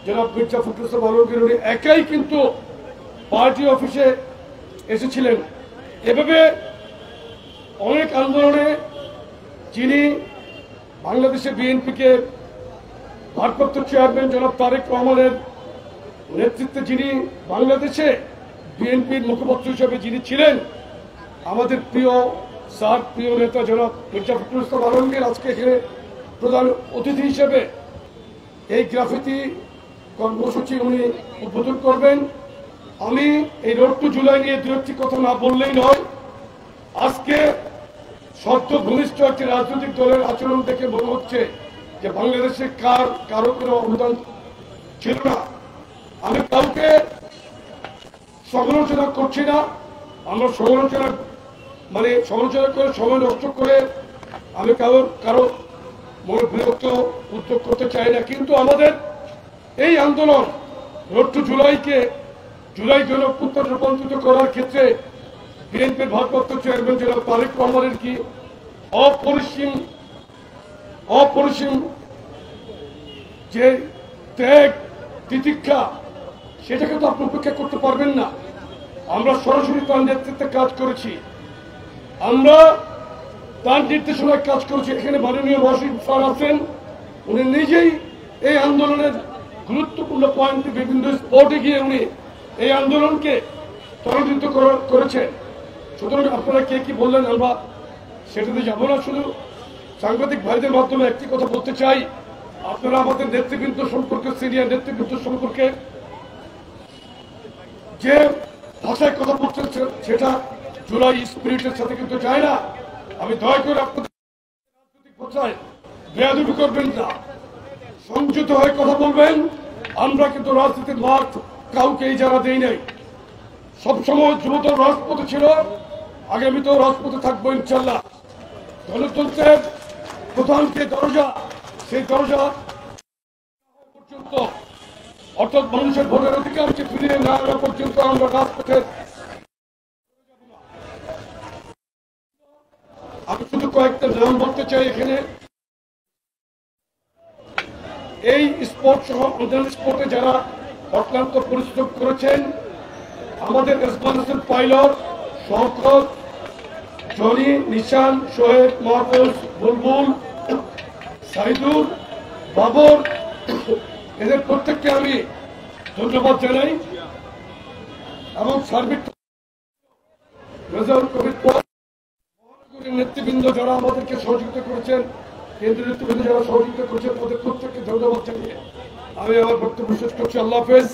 জনাব মির্জা ফখরুল ইসলাম আলমগীর উনি একাই কিন্তু পার্টি অফিসে এসেছিলেন। এভাবে অনেক আন্দোলনে যিনি বাংলাদেশে বিএনপিকে ভারপ্রাপ্ত চেয়ারম্যান জনাব তারেক রহমানের নেতৃত্বে যিনি বাংলাদেশে বিএনপির মুখপাত্র হিসেবে যিনি ছিলেন, আমাদের প্রিয় স্যার, প্রিয় নেতা জনাব মির্জা ফখরুল ইসলাম আলমগীর আজকে এখানে প্রধান অতিথি হিসেবে এই গ্রাফিতি কর্মসূচি উনি উদ্বোধন করবেন। আমি এই রোড টু জুলাই নিয়ে দু একটি কথা না বললেই নয়। আজকে সদ্য ঘনিষ্ঠ একটি রাজনৈতিক দলের আচরণ দেখে মনে হচ্ছে যে বাংলাদেশে কারো কোনো অবদান ছিল না। আমি কাউকে সমালোচনা করছি না, আমরা সমালোচনা করে সময় নষ্ট করে আমি কারো মনে বিরক্ত উদ্যোগ করতে চাই না। কিন্তু আমাদের এই আন্দোলন রোড টু জুলাইকে জুলাই গণঅভ্যুত্থানে রূপান্তরিত করার ক্ষেত্রে বিএনপির ভারপ্রাপ্ত চেয়ারম্যান জনাব তারেক রহমানের কি অপরিসীম যে ত্যাগ তিতিক্ষা, সেটাকে তো আপনি উপেক্ষা করতে পারবেন না। আমরা সরাসরি তার নেতৃত্বে কাজ করেছি, আমরা তার নির্দেশনায় কাজ করেছি। এখানে মাননীয় মহাসচিব স্যার আছেন, উনি নিজেই এই আন্দোলনের গুরুত্বপূর্ণ পয়েন্টে বিভিন্ন স্পটে গিয়ে উনি এই আন্দোলনকে ত্বরান্বিত করেছেন। সুতরাং আপনারা কে কি বললেন আমরা সেটাতে যাব না। শুধু সাংবাদিক ভাইদের মাধ্যমে একটি কথা বলতে চাই, আপনারা আমাদের নেতৃবৃন্দ সম্পর্কে, সিনিয়র নেতৃবৃন্দ সম্পর্কে যে ভাষায় কথা বলছেন সেটা জুলাই স্পিরিটের সাথে কিন্তু যায় না। আমি দয়া করে আপনাদের রাজনৈতিক ভাষায় বেয়াদবি করবেন না, সংযত হয়ে কথা বলবেন। আমরা কিন্তু রাজনীতির মাঠ কাউকে ইজারা দেই নাই। সবসময় যুবদল রাজপথে ছিল, আগামীতেও রাজপথে থাকবো ইনশাল্লাহ। গণতন্ত্রের প্রধান যে দরজা, সেই দরজা পর্যন্ত, অর্থাৎ মানুষের ভোটের অধিকারকে ফিরিয়ে না আনা পর্যন্ত আমরা রাজপথে। আমি শুধু কয়েকটা নাম বলতে চাই এখানে। এই স্পোর্ট সহ অন্যান্য স্পোর্টে যারা অক্লান্ত পরিশ্রম করেছেন, আমাদের এসবান পাইলট, শওকত, জনি, নিশান, শোয়েব, মাহফুজ, বুলবুল, সাইদুর, বাবর, এদের প্রত্যেককে আমি ধন্যবাদ জানাই। এবং সার্বিক নেতৃবৃন্দ যারা আমাদেরকে সহযোগিতা করেছেন, কেন্দ্রীয় নেতৃবৃন্দ যারা সহযোগিতা করেছেন, তাদের প্রত্যেককে ধন্যবাদ জানিয়ে আমি আমার বক্তব্য শেষ করছি। আল্লাহ হাফেজ।